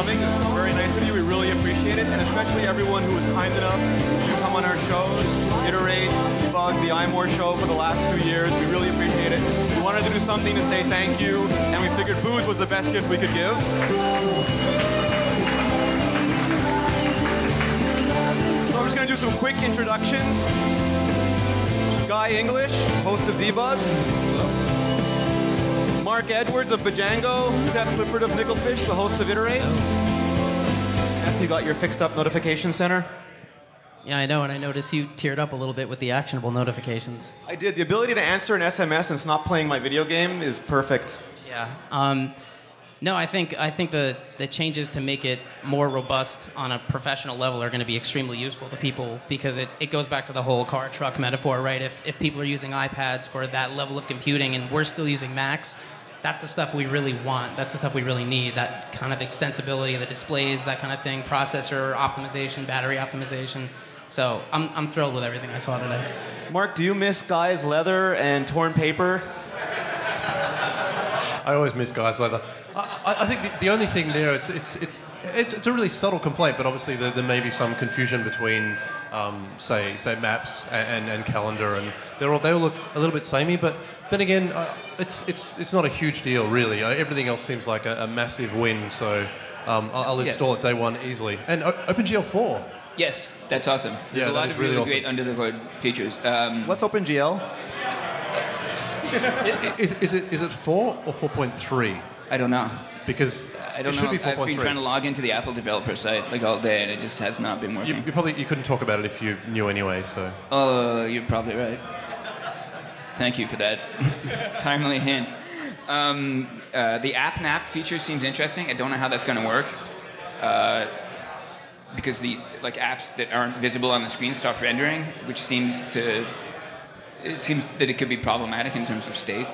coming. It's very nice of you. We really appreciate it. And especially everyone who was kind enough to come on our shows, Iterate, Debug, the iMore show for the last 2 years. We really appreciate it. We wanted to do something to say thank you, and we figured booze was the best gift we could give. So I'm just going to do some quick introductions. Guy English, host of Debug. Mark Edwards of Bajango. Seth Clifford of Nickelfish, the host of Iterate. Seth, you got your fixed up notification center? Yeah, I know, and I noticed you teared up a little bit with the actionable notifications. I did. The ability to answer an SMS and stop playing my video game is perfect. Yeah. No, I think the changes to make it more robust on a professional level are going to be extremely useful to people because it goes back to the whole car truck metaphor, right? If people are using iPads for that level of computing and we're still using Macs, that's the stuff we really want. That's the stuff we really need. That kind of extensibility of the displays, that kind of thing, processor optimization, battery optimization. So I'm thrilled with everything I saw today. Mark, do you miss Guy's leather and torn paper? I always miss Guy's leather. I think the only thing there is it's a really subtle complaint, but obviously there may be some confusion between say maps and calendar, and they all look a little bit samey. But then again, it's not a huge deal really. Everything else seems like a massive win. So I'll install it day one easily. And OpenGL 4. Yes, that's awesome. There's a lot of really great under the hood features. What's OpenGL? Is it 4 or 4.3? I don't know. Because I don't it know. should be 4.3. I've been trying to log into the Apple developer site like all day, and it just has not been working. You couldn't talk about it if you knew anyway. So. Oh, you're probably right. Thank you for that timely hint. The app nap feature seems interesting. I don't know how that's going to work. Because the apps that aren't visible on the screen stop rendering, which seems that it could be problematic in terms of state.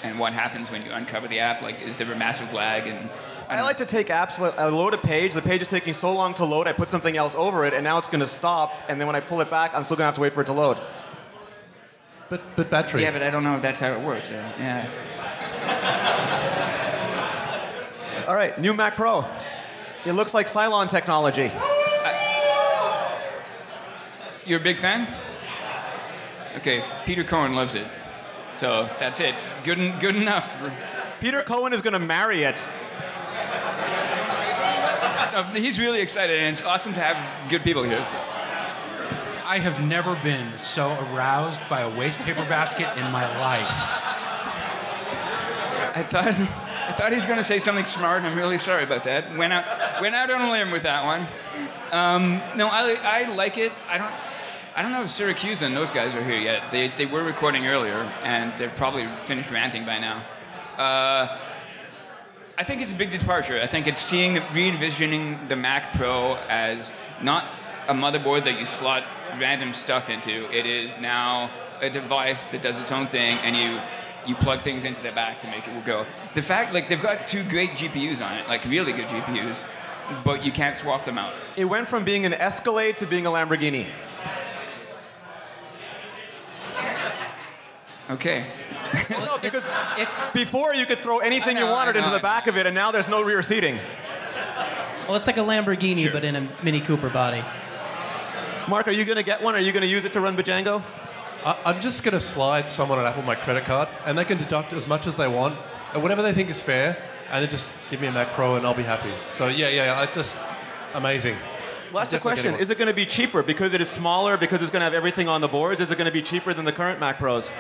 And what happens when you uncover the app? Like, is there a massive lag? And I like to take apps. I load a page. The page is taking so long to load. I put something else over it, and now it's going to stop. And then when I pull it back, I'm still going to have to wait for it to load. But battery. Yeah, but I don't know if that's how it works. Yeah. All right, new Mac Pro. It looks like Cylon technology. You're a big fan? Okay, Peter Cohen loves it. So that's it. Good enough. Peter Cohen is going to marry it. He's really excited, and it's awesome to have good people here. I have never been so aroused by a waste paper basket in my life. I thought he was going to say something smart, and I'm really sorry about that. Went out on a limb with that one. No, I like it. I don't know if Syracuse and those guys are here yet. They were recording earlier, and they're probably finished ranting by now. I think it's a big departure. I think it's re-envisioning the Mac Pro as not a motherboard that you slot random stuff into. It is now a device that does its own thing, and you plug things into the back to make it go. The fact, they've got 2 great GPUs on it, really good GPUs, but you can't swap them out. It went from being an Escalade to being a Lamborghini. Okay. Well, no, because before you could throw anything you wanted into the back of it, and now there's no rear seating. Well, it's like a Lamborghini, sure, but in a Mini Cooper body. Mark, are you going to get one? Are you going to use it to run Bajango? I'm just going to slide someone at Apple my credit card, and they can deduct as much as they want, and whatever they think is fair, and then just give me a Mac Pro, and I'll be happy. So yeah, it's just amazing. Well, that's the question. Is it going to be cheaper because it is smaller, because it's going to have everything on the boards? Is it going to be cheaper than the current Mac Pros?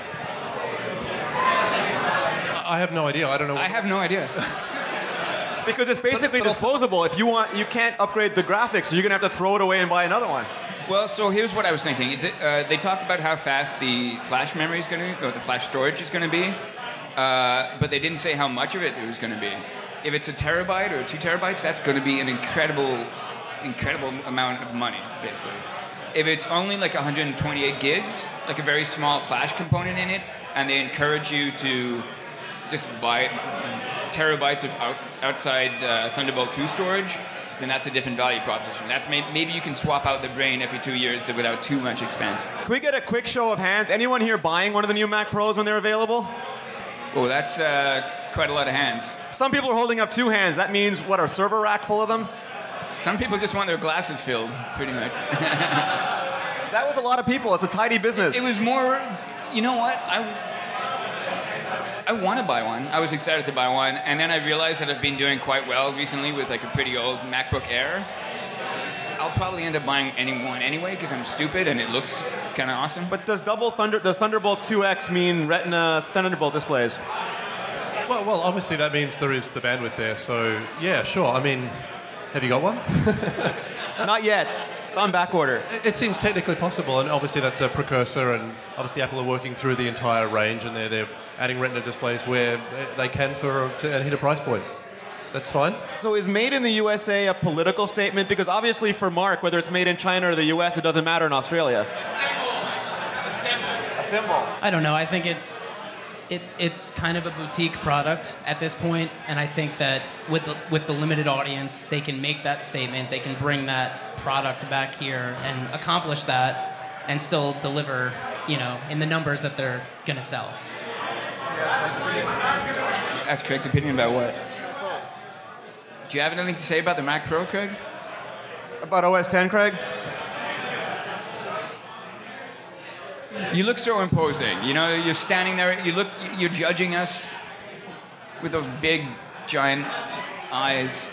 I have no idea. I don't know. I have no idea. Because it's basically disposable. If you want, you can't upgrade the graphics, so you're going to have to throw it away and buy another one. Well, so here's what I was thinking. They talked about how fast the flash memory is going to be, or the flash storage is going to be, but they didn't say how much of it was going to be. If it's 1 terabyte or 2 terabytes, that's going to be an incredible amount of money, basically. If it's only 128 gigs, a very small flash component in it, and they encourage you to just buy terabytes of outside Thunderbolt 2 storage, then that's a different value proposition. That's maybe you can swap out the brain every 2 years without too much expense. Can we get a quick show of hands? Anyone here buying one of the new Mac Pros when they're available? Oh, that's quite a lot of hands. Some people are holding up 2 hands. That means, what, a server rack full of them? Some people just want their glasses filled, pretty much. That was a lot of people. It's a tidy business. It was more, you know what? I want to buy one. I was excited to buy one, and then I realized that I've been doing quite well recently with like a pretty old MacBook Air. I'll probably end up buying one anyway because I'm stupid and it looks kind of awesome. But does Thunderbolt 2X mean Retina Thunderbolt displays? Well, obviously that means there is the bandwidth there. So yeah, sure. I mean, have you got one? Not yet. It's on back order. It seems technically possible, and obviously that's a precursor, and obviously Apple are working through the entire range, and they're adding Retina displays where they can and hit a price point. That's fine. So is made in the USA a political statement? Because obviously for Mark, whether it's made in China or the US, it doesn't matter in Australia. A symbol. I don't know. I think it's kind of a boutique product at this point, and I think that with the limited audience, they can make that statement. They can bring that product back here and accomplish that, and still deliver, in the numbers that they're gonna sell. Ask Craig's opinion about what? Do you have anything to say about the Mac Pro, Craig? About OS 10, Craig? You look so imposing. You're standing there. You're judging us with those big, giant eyes.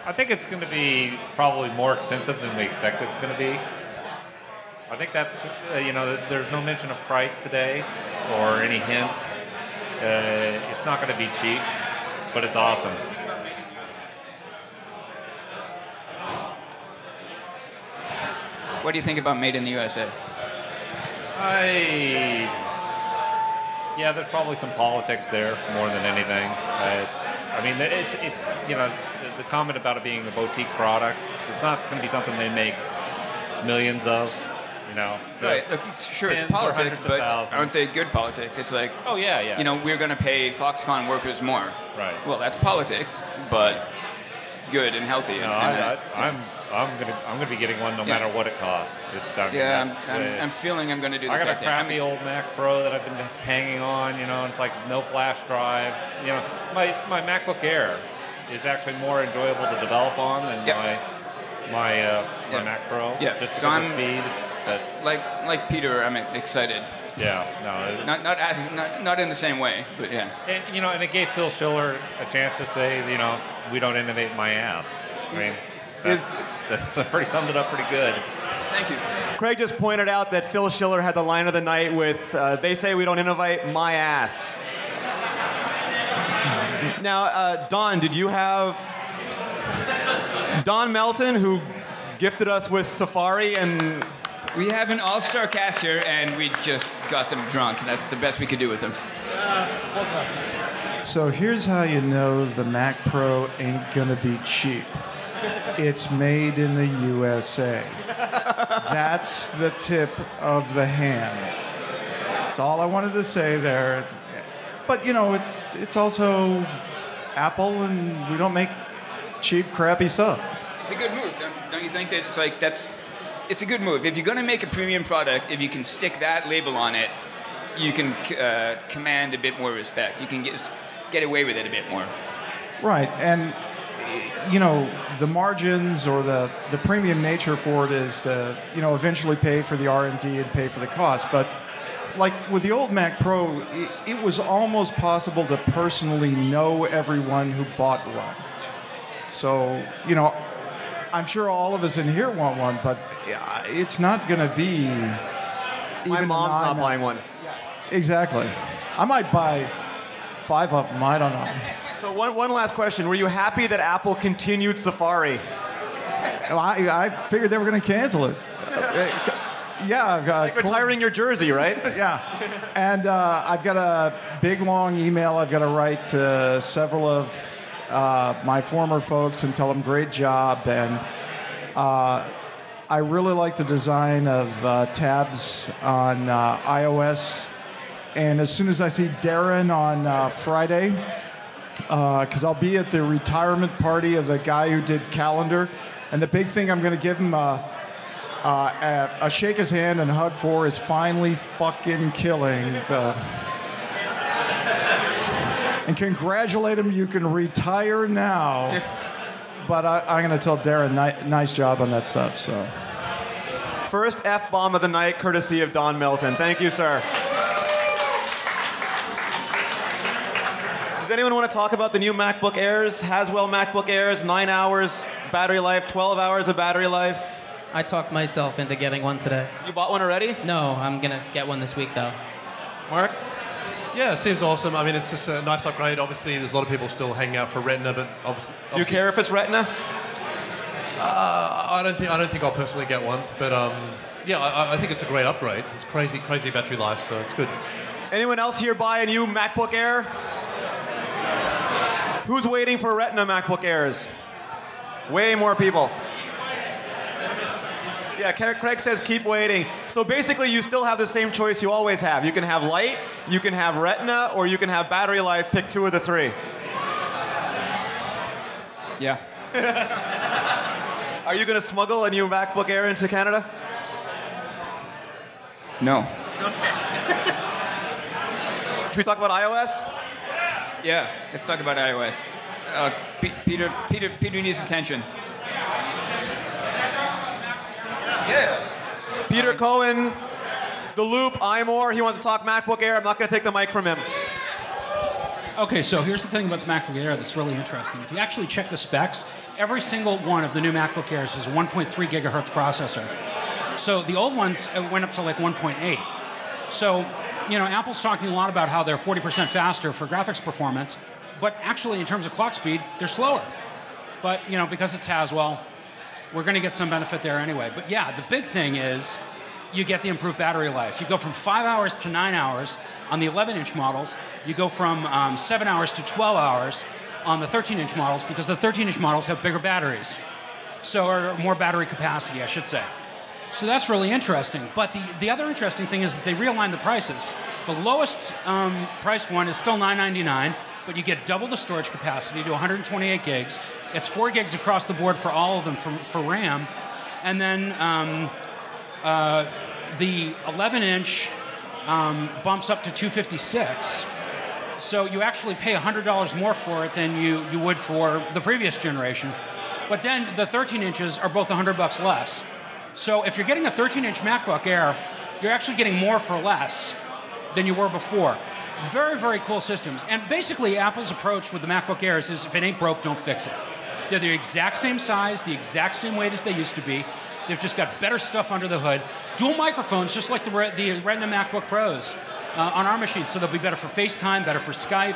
I think it's going to be probably more expensive than we expect it's going to be. I think that's, there's no mention of price today or any hint. It's not going to be cheap, but it's awesome. What do you think about Made in the USA? Yeah, there's probably some politics there more than anything. The comment about it being a boutique product, it's not going to be something they make millions of. Right. Look, sure, it's politics, but aren't they good politics? It's like, oh yeah. We're going to pay Foxconn workers more. Right. Well, that's politics, but good and healthy. I'm gonna be getting one no matter what it costs. I'm feeling I'm gonna do the same thing. I got a crappy old Mac Pro that I've been hanging on. It's like no flash drive. My MacBook Air is actually more enjoyable to develop on than my Mac Pro. Yeah. Just because of speed. Like Peter, I'm excited. Yeah, no. Not in the same way, but yeah. And it gave Phil Schiller a chance to say, we don't innovate my ass. I mean, that's pretty summed it up pretty good. Thank you. Craig just pointed out that Phil Schiller had the line of the night with, they say we don't innovate my ass. Now, Don, did you have Don Melton, who gifted us with Safari and... We have an all-star cast here, and we just got them drunk. That's the best we could do with them. What's up? So here's how you know the Mac Pro ain't gonna be cheap. It's made in the USA. That's the tip of the hand. That's all I wanted to say there. But it's also Apple, and we don't make cheap, crappy stuff. It's a good move, don't you think? That it's like it's a good move. If you're going to make a premium product, if you can stick that label on it, you can command a bit more respect. You can get away with it a bit more. Right, and the margins or the premium nature for it is to eventually pay for the R&D and pay for the cost. But like with the old Mac Pro, it was almost possible to personally know everyone who bought one. So I'm sure all of us in here want one, but it's not going to be. My mom's not buying one. Exactly. I might buy 5 of them. I don't know. So one last question: were you happy that Apple continued Safari? I figured they were going to cancel it. Yeah, like retiring your jersey, right? Yeah, and I've got a big long email I've got to write to several of my former folks and tell them great job, and I really like the design of tabs on iOS, and as soon as I see Darren on Friday, because I'll be at the retirement party of the guy who did Calendar, and the big thing I'm going to give him a shake his hand and hug for is finally fucking killing the... and congratulate him. You can retire now. But I'm going to tell Darren, nice job on that stuff. So, first F-bomb of the night, courtesy of Don Melton. Thank you, sir. Does anyone want to talk about the new MacBook Airs? Haswell MacBook Airs, 9 hours battery life, 12 hours of battery life. I talked myself into getting one today. You bought one already? No, I'm going to get one this week, though. Mark? Yeah, it seems awesome. I mean, it's just a nice upgrade. Obviously, there's a lot of people still hanging out for Retina, but obviously do you care if it's Retina? I don't think I'll personally get one, but yeah, I think it's a great upgrade. It's crazy battery life, so it's good. Anyone else here buy a new MacBook Air? Who's waiting for Retina MacBook Airs? Way more people. Yeah, Craig says keep waiting. So basically, you still have the same choice you always have. You can have light, you can have Retina, or you can have battery life. Pick two of the three. Yeah. Are you going to smuggle a new MacBook Air into Canada? No. Okay. Should we talk about iOS? Yeah, let's talk about iOS. Peter needs attention. Yeah. Peter Cohen, The Loop, iMore. He wants to talk MacBook Air. I'm not going to take the mic from him. Okay, so here's the thing about the MacBook Air that's really interesting. If you actually check the specs, every single one of the new MacBook Airs has a 1.3 gigahertz processor. So the old ones went up to like 1.8. So, Apple's talking a lot about how they're 40% faster for graphics performance, but actually in terms of clock speed, they're slower. But, because it's Haswell, we're going to get some benefit there anyway. But yeah, the big thing is you get the improved battery life. You go from 5 hours to 9 hours on the 11-inch models. You go from 7 hours to 12 hours on the 13-inch models because the 13-inch models have bigger batteries. Or more battery capacity, I should say. So that's really interesting. But the other interesting thing is that they realigned the prices. The lowest priced one is still $999, but you get double the storage capacity to 128 gigs. It's 4 gigs across the board for all of them for RAM. And then the 11-inch bumps up to 256. So you actually pay $100 more for it than you would for the previous generation. But then the 13 inches are both $100 less. So if you're getting a 13-inch MacBook Air, you're actually getting more for less than you were before. Very, very cool systems. And basically, Apple's approach with the MacBook Airs is if it ain't broke, don't fix it. They're the exact same size, the exact same weight as they used to be. They've just got better stuff under the hood. Dual microphones, just like the Retina MacBook Pros on our machines. So they'll be better for FaceTime, better for Skype,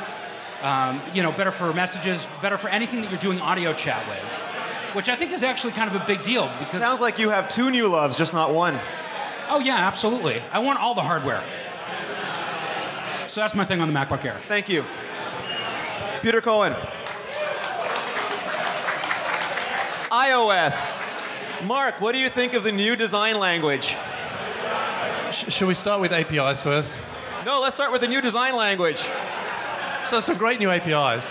better for messages, better for anything that you're doing audio chat with, which I think is actually kind of a big deal. Because sounds like you have two new loves, just not one. Oh, yeah, absolutely. I want all the hardware. So that's my thing on the MacBook Air. Thank you. Peter Cohen. iOS. Mark, what do you think of the new design language? Should we start with APIs first? No, let's start with the new design language. So some great new APIs.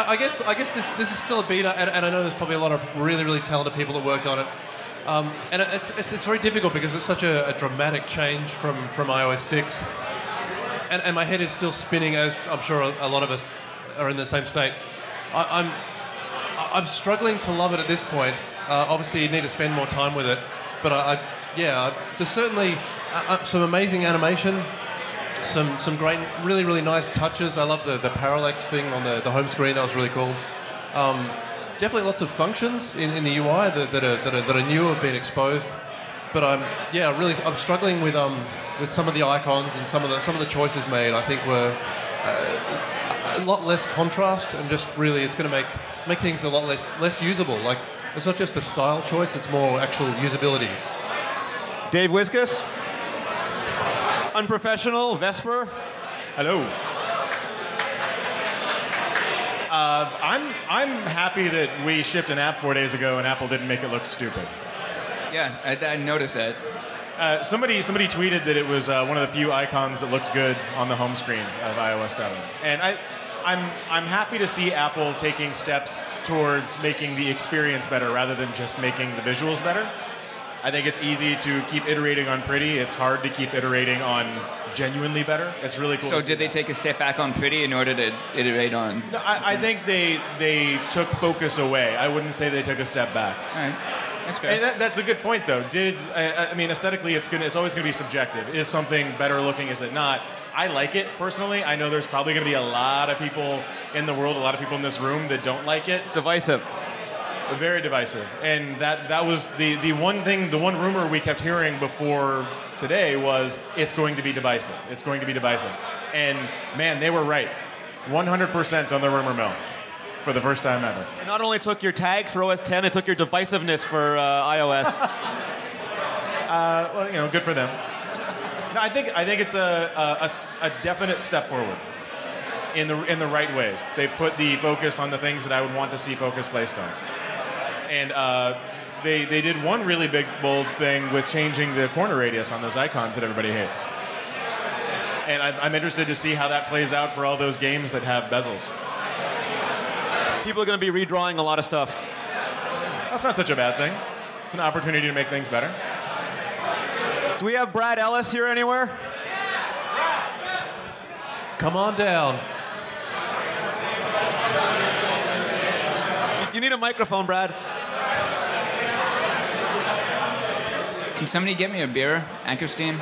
I guess this is still a beta, and I know there's probably a lot of really, really talented people that worked on it. And it's very difficult because it's such a dramatic change from iOS 6. And my head is still spinning, as I'm sure a lot of us are in the same state. I'm struggling to love it at this point. Obviously, you need to spend more time with it. But there's certainly some amazing animation, some great, really, really nice touches. I love the parallax thing on the home screen. That was really cool. Definitely lots of functions in the UI that are new, have been exposed. But I'm struggling with some of the icons and some of the choices made. I think were a lot less contrast, and just really it's going to make things a lot less usable. Like it's not just a style choice; it's more actual usability. Dave Wiskus. Unprofessional, Vesper. Hello. I'm happy that we shipped an app 4 days ago and Apple didn't make it look stupid. Yeah, I noticed that. Somebody tweeted that it was one of the few icons that looked good on the home screen of iOS 7. And I'm happy to see Apple taking steps towards making the experience better rather than just making the visuals better. I think it's easy to keep iterating on pretty. It's hard to keep iterating on genuinely better. It's really cool. So to see did they that. take a step back on pretty in order to iterate on? No, I think they took focus away. I wouldn't say they took a step back. All right. That's fair. And that's a good point, though. I mean, aesthetically, it's always going to be subjective. Is something better looking? Is it not? I like it personally. I know there's probably going to be a lot of people in the world, a lot of people in this room that don't like it. Divisive. Very divisive. And that was the one thing, the one rumor we kept hearing before today was it's going to be divisive. It's going to be divisive. And man, they were right. 100% on the rumor mill for the first time ever. They not only took your tags for OS 10, they took your divisiveness for iOS. Well, you know, good for them. No, I think it's a definite step forward in the right ways. They put the focus on the things that I would want to see focus placed on. And they did one really big, bold thing with changing the corner radius on those icons that everybody hates. And I'm interested to see how that plays out for all those games that have bezels. People are going to be redrawing a lot of stuff. That's not such a bad thing. It's an opportunity to make things better. Do we have Brad Ellis here anywhere? Come on down. You need a microphone, Brad. Can somebody get me a beer, Anchor Steam?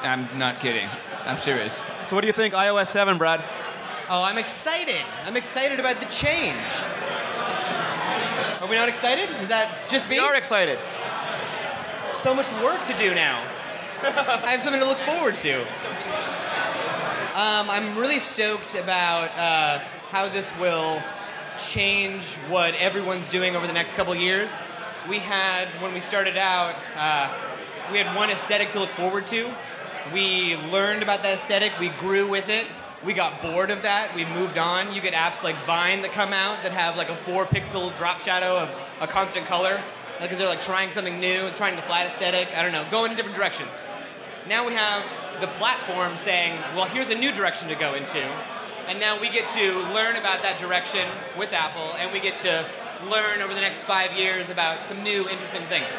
I'm not kidding. I'm serious. So what do you think, iOS 7, Brad? Oh, I'm excited. I'm excited about the change. Are we not excited? Is that just me? We are excited. So much work to do now. I have something to look forward to. I'm really stoked about how this will change what everyone's doing over the next couple years. We had, when we started out, we had one aesthetic to look forward to. We learned about that aesthetic, we grew with it. We got bored of that, we moved on. You get apps like Vine that come out that have like a 4-pixel drop shadow of a constant color. Because they're like trying something new, trying the flat aesthetic, I don't know, going in different directions. Now we have the platform saying, well, here's a new direction to go into. And now we get to learn about that direction with Apple, and we get to learn over the next 5 years about some new interesting things.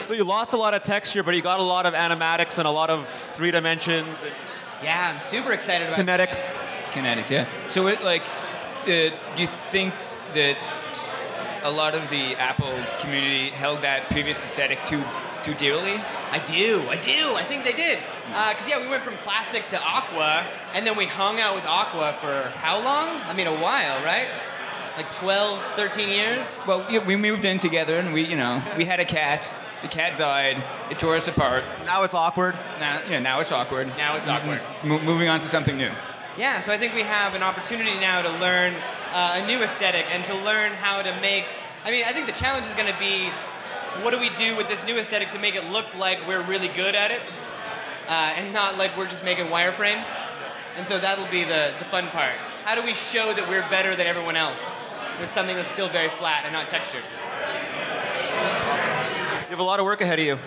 So you lost a lot of texture, but you got a lot of animatics and a lot of 3 dimensions. And Yeah, I'm super excited about kinetics. Kinetics, yeah. So, do you think that a lot of the Apple community held that previous aesthetic too dearly? I do. I think they did. Because, yeah, we went from classic to Aqua, and then we hung out with Aqua for how long? I mean, a while, right? Like 12, 13 years? Well, yeah, we moved in together, and we had a cat. The cat died. It tore us apart. Now it's awkward. Now it's awkward. Now it's awkward. Moving on to something new. Yeah, so I think we have an opportunity now to learn a new aesthetic and to learn how to make... I mean, I think the challenge is going to be, what do we do with this new aesthetic to make it look like we're really good at it and not like we're just making wireframes? And so that'll be the fun part. How do we show that we're better than everyone else with something that's still very flat and not textured? You have a lot of work ahead of you.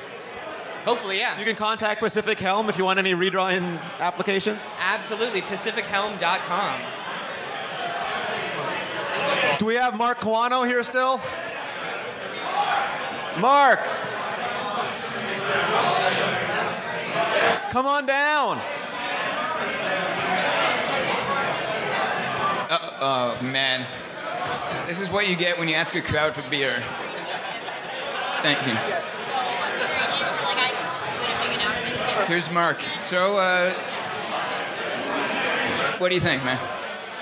Hopefully, yeah. You can contact Pacific Helm if you want any redrawing applications. Absolutely, pacifichelm.com. Do we have Mark Kawano here still? Mark! Come on down. Oh, man. This is what you get when you ask a crowd for beer. Thank you. Here's Mark. So, what do you think, man?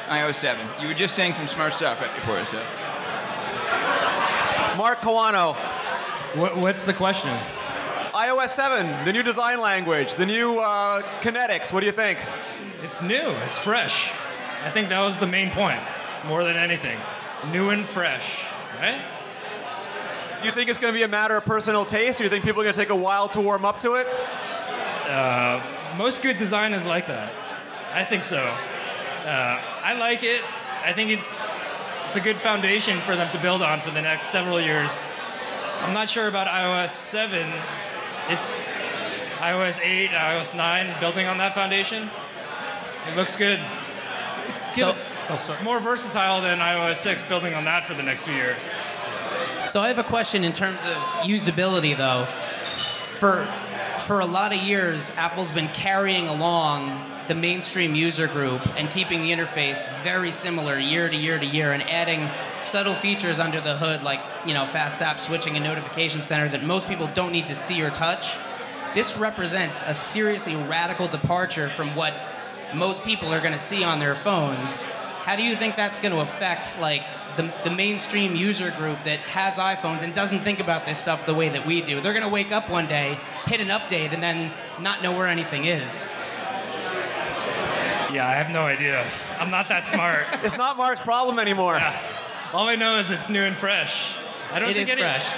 iOS 7. You were just saying some smart stuff right before, so. Mark Kawano. What's the question? iOS 7, the new design language, the new kinetics. What do you think? It's new. It's fresh. I think that was the main point, more than anything. New and fresh, right? Do you think it's going to be a matter of personal taste, or do you think people are going to take a while to warm up to it? Most good design is like that. I think so. I like it. I think it's a good foundation for them to build on for the next several years. I'm not sure about iOS 7. It's iOS 8, iOS 9 building on that foundation. It looks good. It's more versatile than iOS 6 building on that for the next few years. So I have a question in terms of usability, though. For a lot of years, Apple's been carrying along the mainstream user group and keeping the interface very similar year to year to year, and adding subtle features under the hood like, you know, fast app switching and notification center that most people don't need to see or touch. This represents a seriously radical departure from what most people are going to see on their phones. How do you think that's going to affect like the mainstream user group that has iPhones and doesn't think about this stuff the way that we do? They're going to wake up one day, hit an update, and then not know where anything is. Yeah, I have no idea. I'm not that smart. It's not Mark's problem anymore. Yeah. All I know is it's new and fresh. I don't think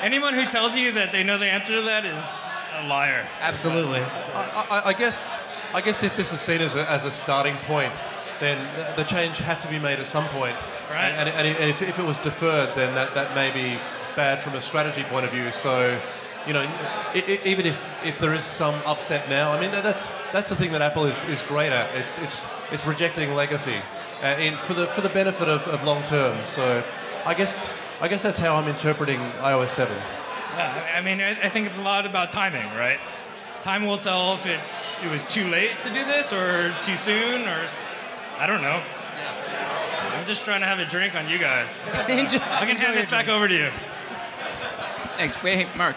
anyone who tells you that they know the answer to that is a liar. Absolutely. I guess if this is seen as a starting point, then the change had to be made at some point. Right. And if it was deferred, then that may be bad from a strategy point of view. So, you know, even if there is some upset now, I mean that's the thing that Apple is great at. It's rejecting legacy, for the benefit of long term. So, I guess that's how I'm interpreting iOS 7. Yeah, I mean, I think it's a lot about timing, right? Time will tell if it was too late to do this or too soon, or I don't know. I'm just trying to have a drink on you guys. I can hand this back over to you. Thanks. Wait, hey, Mark,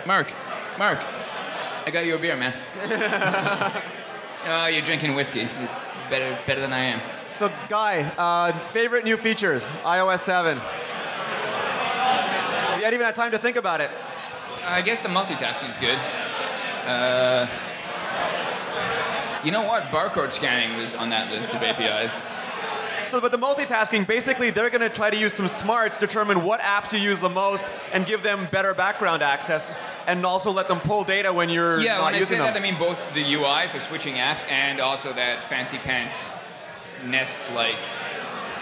I got you a beer, man. Oh, you're drinking whiskey. Better than I am. So, Guy, favorite new features, iOS 7. You hadn't even had time to think about it. I guess the multitasking is good. You know what? Barcode scanning was on that list of APIs. So, but the multitasking, basically, they're going to try to use some smarts, determine what apps you use the most, and give them better background access, and also let them pull data when you're not using them. Yeah, when I say that, I mean both the UI for switching apps and also that fancy pants Nest-like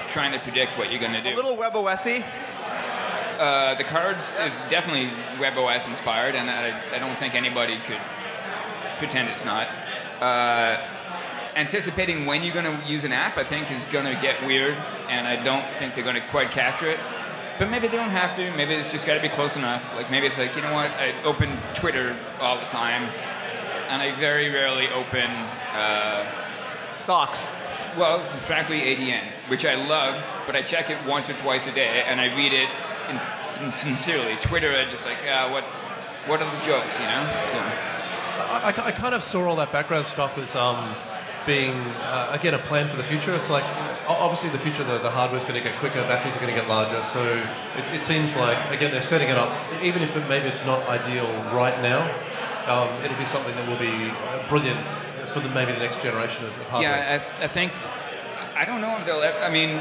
trying to predict what you're going to do. A little WebOS-y. The cards is definitely WebOS inspired, and I don't think anybody could pretend it's not. Anticipating when you're going to use an app, I think, is going to get weird, and I don't think they're going to quite capture it. But maybe they don't have to. Maybe it's just got to be close enough. Like maybe it's like, you know what? I open Twitter all the time, and I very rarely open stocks. Well, frankly, ADN, which I love, but I check it once or twice a day, and I read it sincerely. Twitter, I just like, what are the jokes, you know? So. I kind of saw all that background stuff as being, again, a plan for the future. It's like, obviously the future, the hardware's going to get quicker, batteries are going to get larger, so it seems like, again, they're setting it up, even if maybe it's not ideal right now, it'll be something that will be brilliant for maybe the next generation of hardware. Yeah, I think, I don't know if they'll ever, I mean,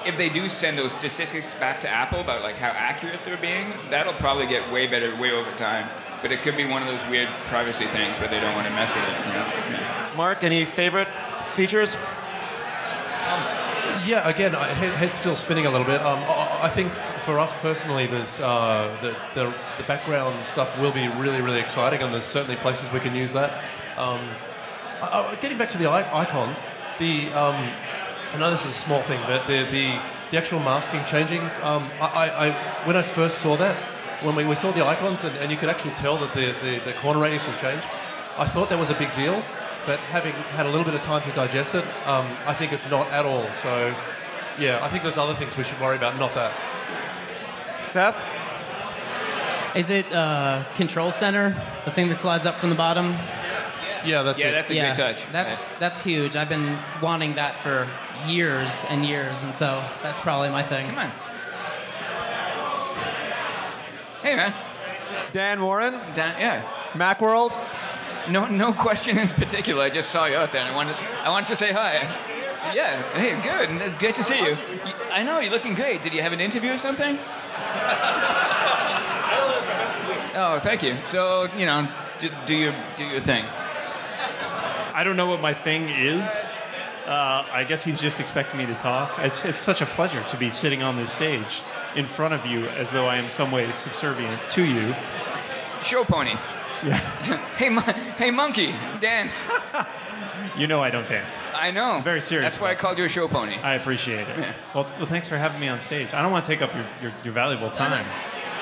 if they do send those statistics back to Apple about like how accurate they're being, that'll probably get way better way over time. But it could be one of those weird privacy things where they don't want to mess with it. You know? Yeah. Mark, any favorite features? Yeah, again, head's still spinning a little bit. I think for us personally, there's the background stuff will be really, really exciting, and there's certainly places we can use that. Getting back to the icons, I know this is a small thing, but the actual masking changing. When I first saw that, when we saw the icons and you could actually tell that the corner radius was changed, I thought that was a big deal. But having had a little bit of time to digest it, I think it's not at all. So, yeah, I think there's other things we should worry about, not that. Seth? Is it Control Center, the thing that slides up from the bottom? Yeah, that's it. That's a good touch. That's huge. I've been wanting that for years and years, and so that's probably my thing. Come on. Hey, man. Dan Morin? Yeah. Macworld? No question in particular. I just saw you out there, and I wanted to say hi. Yeah. Hey, good. It's great to see you. I know you're looking great. Did you have an interview or something? Oh, thank you. So do your thing. I don't know what my thing is. I guess he's just expecting me to talk. It's such a pleasure to be sitting on this stage in front of you as though I am some way subservient to you. Show pony. Yeah. Hey, monkey, dance. You know I don't dance. I know. Very serious. That's why I called you a show pony. I appreciate it. Yeah. Well, thanks for having me on stage. I don't want to take up your valuable time.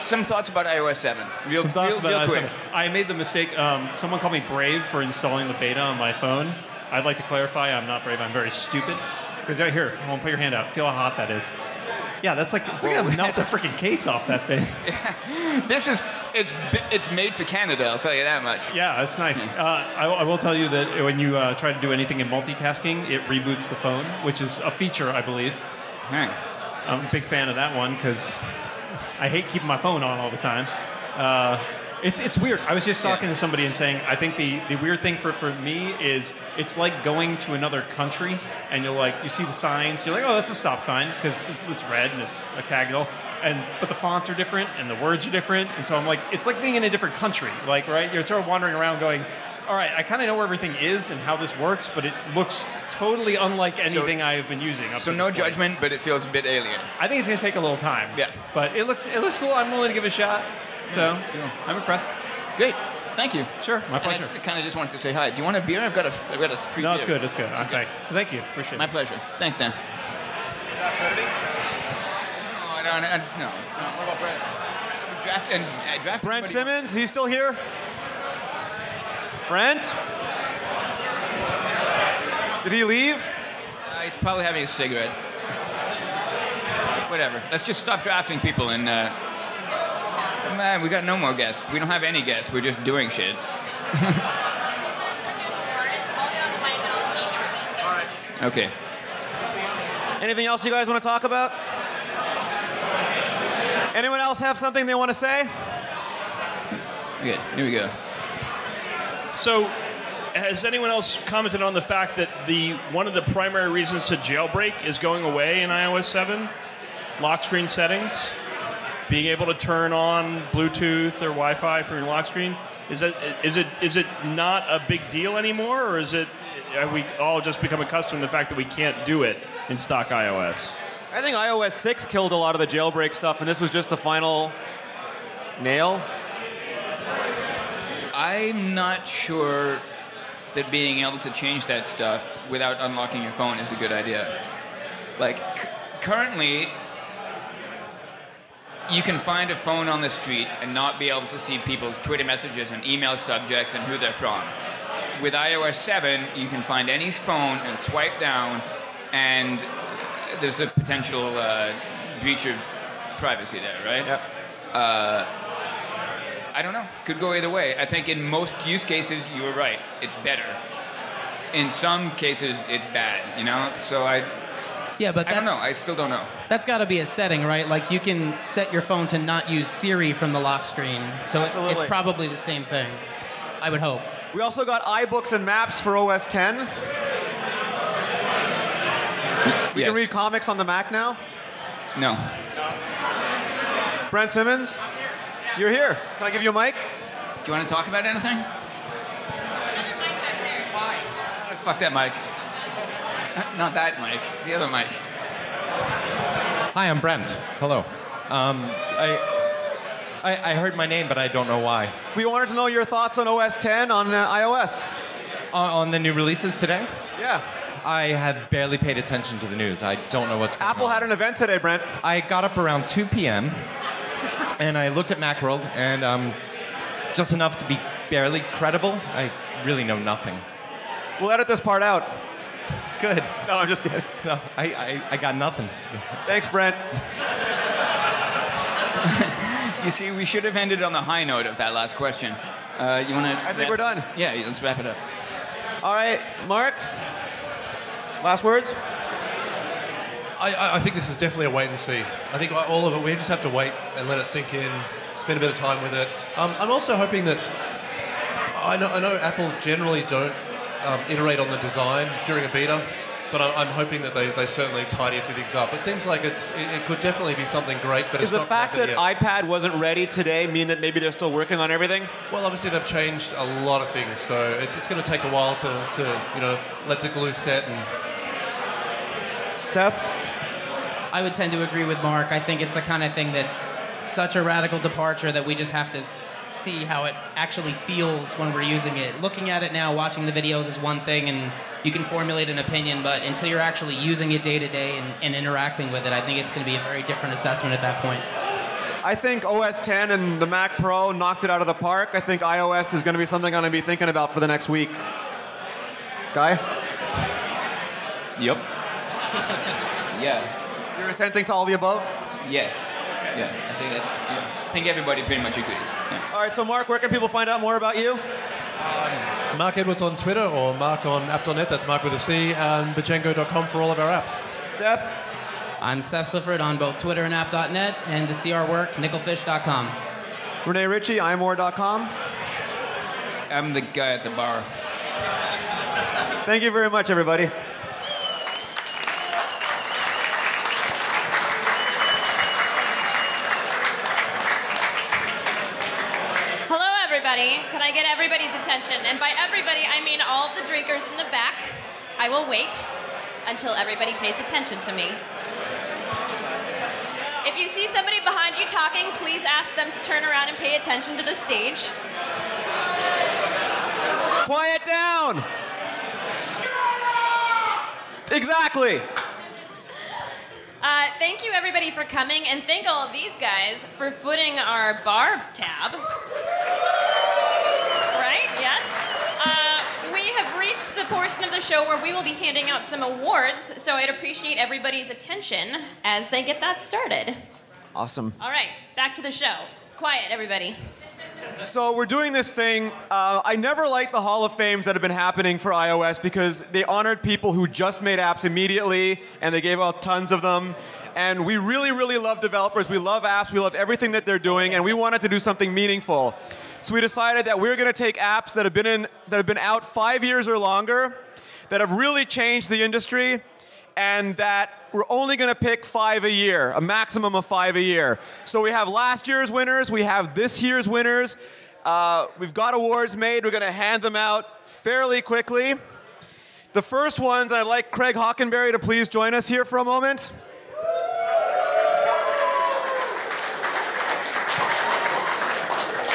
some thoughts about iOS 7. Real quick. I made the mistake. Someone called me brave for installing the beta on my phone. I'd like to clarify, I'm not brave. I'm very stupid. Because right here, I won't put your hand out. Feel how hot that is. Yeah, it's like gonna melt the freaking case off that thing. Yeah. It's made for Canada. I'll tell you that much. Yeah, it's nice. I will tell you that when you try to do anything in multitasking, it reboots the phone, which is a feature, I believe. Hey. I'm a big fan of that one because I hate keeping my phone on all the time. It's weird. I was just talking to somebody and saying, I think the weird thing for me is it's like going to another country and you see the signs, you're like, oh, that's a stop sign because it's red and it's octagonal, but the fonts are different and the words are different, and so I'm like, it's like being in a different country, like, right? You're sort of wandering around going, all right, I kind of know where everything is and how this works, but it looks totally unlike anything I've been using. So no judgment, but it feels a bit alien. I think it's going to take a little time. Yeah. But it looks cool. I'm willing to give it a shot. So I'm impressed. Great. Thank you. Sure, my pleasure. I kind of just wanted to say hi. Do you want a beer? I've got a free beer. No, it's good. It's good. Thanks. Thank you. Appreciate it. My pleasure. Thanks, Dan. No. What about Brent? Draft. Brent Simmons, he's still here? Brent? Did he leave? He's probably having a cigarette. Whatever. Let's just stop drafting people and. Man, we got no more guests. We don't have any guests. We're just doing shit. All right. Okay. Anything else you guys want to talk about? Anyone else have something they want to say? Okay, here we go. So, has anyone else commented on the fact that one of the primary reasons to jailbreak is going away in iOS 7? Lock screen settings? Being able to turn on Bluetooth or Wi-Fi from your lock screen, is it not a big deal anymore, or are we all just become accustomed to the fact that we can't do it in stock iOS? I think iOS 6 killed a lot of the jailbreak stuff, and this was just the final nail. I'm not sure that being able to change that stuff without unlocking your phone is a good idea. Like, currently, you can find a phone on the street and not be able to see people's Twitter messages and email subjects and who they're from. With iOS 7, you can find any phone and swipe down, and there's a potential breach of privacy there, right? Yep. I don't know. Could go either way. I think in most use cases, you were right. It's better. In some cases, it's bad, you know? So Yeah, but I don't know. I still don't know. That's got to be a setting, right? Like, you can set your phone to not use Siri from the lock screen. So it's probably the same thing, I would hope. We also got iBooks and Maps for OS 10. We can read comics on the Mac now? No. Brent Simmons, you're here. Can I give you a mic? Do you want to talk about anything? Fuck that mic. Not that mic. The other mic. Hi, I'm Brent. Hello. I heard my name, but I don't know why. We wanted to know your thoughts on OS 10 on iOS. On the new releases today? Yeah. I have barely paid attention to the news. I don't know what's going on. Apple had an event today, Brent. I got up around 2 p.m. and I looked at Macworld, and just enough to be barely credible. I really know nothing. We'll edit this part out. Good. No, I'm just kidding. No, I got nothing. Thanks, Brent. You see, we should have ended on the high note of that last question. You want to? I think we're done. Yeah, let's wrap it up. All right, Mark. Last words? I think this is definitely a wait and see. I think all of it, we just have to wait and let it sink in, spend a bit of time with it. I'm also hoping that, I know Apple generally don't iterate on the design during a beta, but I'm hoping that they certainly tidy a few things up. It seems like it could definitely be something great, but it's not. Is the fact that yet. iPad wasn't ready today mean that maybe they're still working on everything? Well, obviously they've changed a lot of things, so it's going to take a while to let the glue set. And Seth? I would tend to agree with Mark. I think it's the kind of thing that's such a radical departure that we just have to see how it actually feels when we're using it. Looking at it now, watching the videos is one thing, and you can formulate an opinion, but until you're actually using it day to day and interacting with it, I think it's going to be a very different assessment at that point. I think OS 10 and the Mac Pro knocked it out of the park. I think iOS is going to be something I'm going to be thinking about for the next week. Guy? Yep. Yeah. You're assenting to all the above? Yes. Yeah. I think everybody pretty much agrees. Yeah. All right, so Mark, where can people find out more about you? Mark Edwards on Twitter or Mark on app.net, that's Mark with a C, and bajengo.com for all of our apps. Seth? I'm Seth Clifford on both Twitter and app.net, and to see our work, nickelfish.com. Rene Ritchie, iMore.com. I'm the guy at the bar. Thank you very much, everybody. Hello, everybody. Can I get everybody's attention? And by everybody, I mean all of the drinkers in the back. I will wait until everybody pays attention to me. If you see somebody behind you talking, please ask them to turn around and pay attention to the stage. Quiet down! Exactly. Thank you, everybody, for coming, and thank all of these guys for footing our bar tab. Right? Yes? We have reached the portion of the show where we will be handing out some awards, so I'd appreciate everybody's attention as they get that started. Awesome. All right, back to the show. Quiet, everybody. So we're doing this thing. I never liked the Hall of Fames that have been happening for iOS because they honored people who just made apps immediately, and they gave out tons of them. And we really, really love developers. We love apps. We love everything that they're doing, and we wanted to do something meaningful. So we decided that we're going to take apps that have been out 5 years or longer, that have really changed the industry, and that we're only going to pick 5 a year, a maximum of 5 a year. So we have last year's winners, we have this year's winners. We've got awards made. We're going to hand them out fairly quickly. The first ones, I'd like Craig Hockenberry to please join us here for a moment.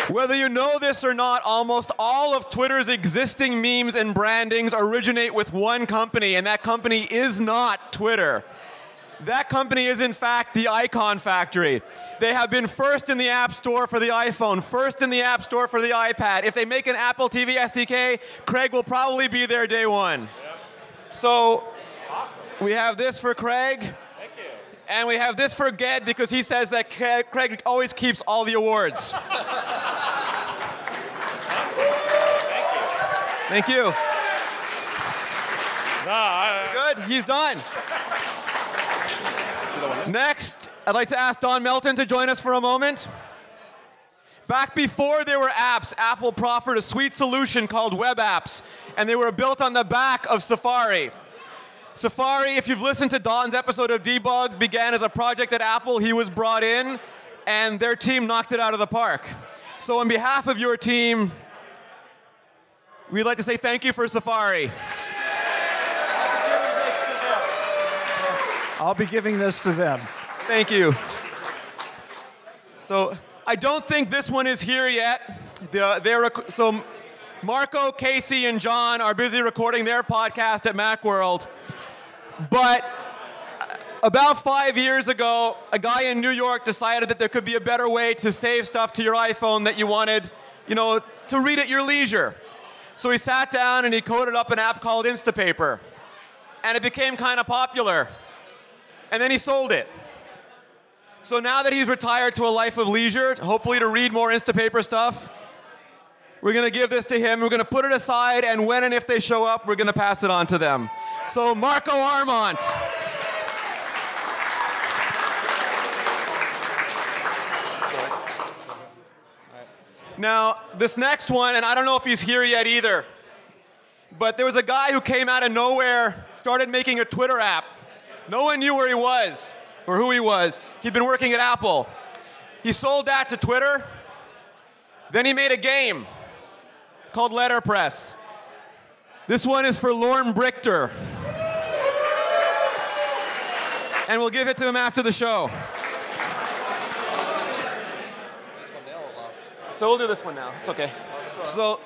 Whether you know this or not, almost all of Twitter's existing memes and brandings originate with one company, and that company is not Twitter. That company is, in fact, the Icon Factory. They have been first in the App Store for the iPhone, first in the App Store for the iPad. If they make an Apple TV SDK, Craig will probably be there day one. Yep. So we have this for Craig. Thank you. And we have this for Ged because he says that Craig always keeps all the awards. Thank you. Good, he's done. Next, I'd like to ask Don Melton to join us for a moment. Back before there were apps, Apple proffered a sweet solution called web apps, and they were built on the back of Safari. Safari, if you've listened to Don's episode of Debug, began as a project at Apple. He was brought in, and their team knocked it out of the park. So on behalf of your team, we'd like to say thank you for Safari. I'll be giving this to them. Thank you. So I don't think this one is here yet. So Marco, Casey, and John are busy recording their podcast at Macworld. But about 5 years ago, a guy in New York decided that there could be a better way to save stuff to your iPhone that you wanted, to read at your leisure. So he sat down and he coded up an app called Instapaper. And it became kind of popular. And then he sold it. So now that he's retired to a life of leisure, hopefully to read more Instapaper stuff, we're going to give this to him. We're going to put it aside, and when and if they show up, we're going to pass it on to them. So Marco Armont. Now, this next one, and I don't know if he's here yet either, but there was a guy who came out of nowhere, started making a Twitter app. No one knew where he was or who he was. He'd been working at Apple. He sold that to Twitter. Then he made a game called Letterpress. This one is for Lorne Brichter. And we'll give it to him after the show. So we'll do this one now. It's okay. So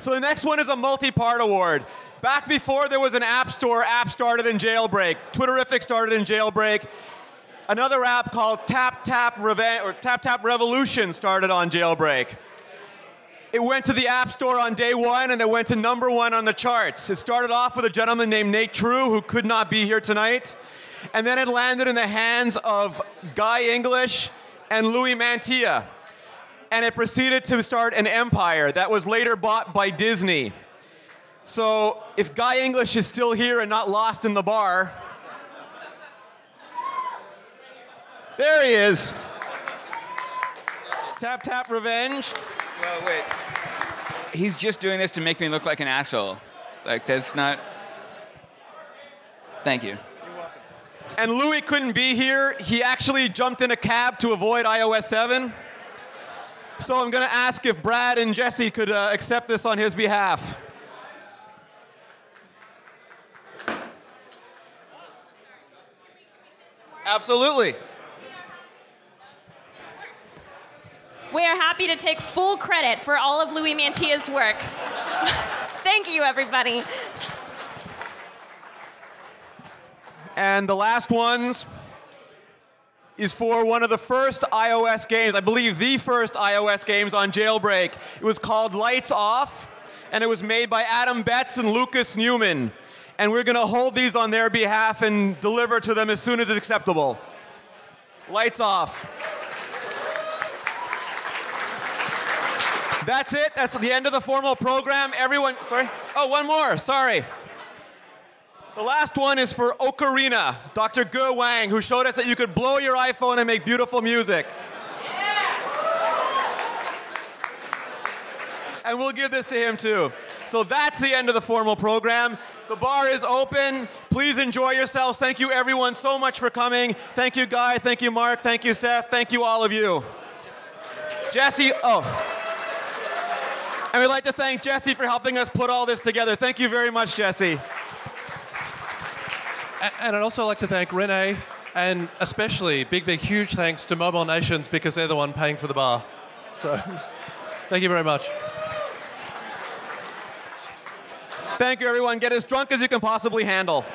the next one is a multi-part award. Back before there was an app store, app started in jailbreak. Twitterific started in jailbreak. Another app called Tap Tap Revolution started on Jailbreak. It went to the App Store on day one, and it went to #1 on the charts. It started off with a gentleman named Nate True, who could not be here tonight. And then it landed in the hands of Guy English and Louis Mantilla. And it proceeded to start an empire that was later bought by Disney. So if Guy English is still here and not lost in the bar, there he is. Tap Tap Revenge. Well, wait. He's just doing this to make me look like an asshole. Like, that's not... Thank you. And Louis couldn't be here. He actually jumped in a cab to avoid iOS 7. So I'm going to ask if Brad and Jesse could accept this on his behalf. Absolutely. We are happy to take full credit for all of Louis Mantilla's work. Thank you, everybody. And the last ones is for one of the first iOS games, I believe the first iOS games on Jailbreak. It was called Lights Off, and it was made by Adam Betts and Lucas Newman. And we're going to hold these on their behalf and deliver to them as soon as it's acceptable. Lights Off. That's it. That's the end of the formal program. Everyone, sorry. Oh, one more. Sorry. The last one is for Ocarina, Dr. Ge Wang, who showed us that you could blow your iPhone and make beautiful music. And we'll give this to him too. So that's the end of the formal program. The bar is open. Please enjoy yourselves. Thank you everyone so much for coming. Thank you, Guy. Thank you, Mark. Thank you, Seth. Thank you, all of you. Jesse, and we'd like to thank Jesse for helping us put all this together. Thank you very much, Jesse. And I'd also like to thank Rene, and especially big, huge thanks to Mobile Nations, because they're the one paying for the bar. So, thank you very much. Thank you, everyone. Get as drunk as you can possibly handle.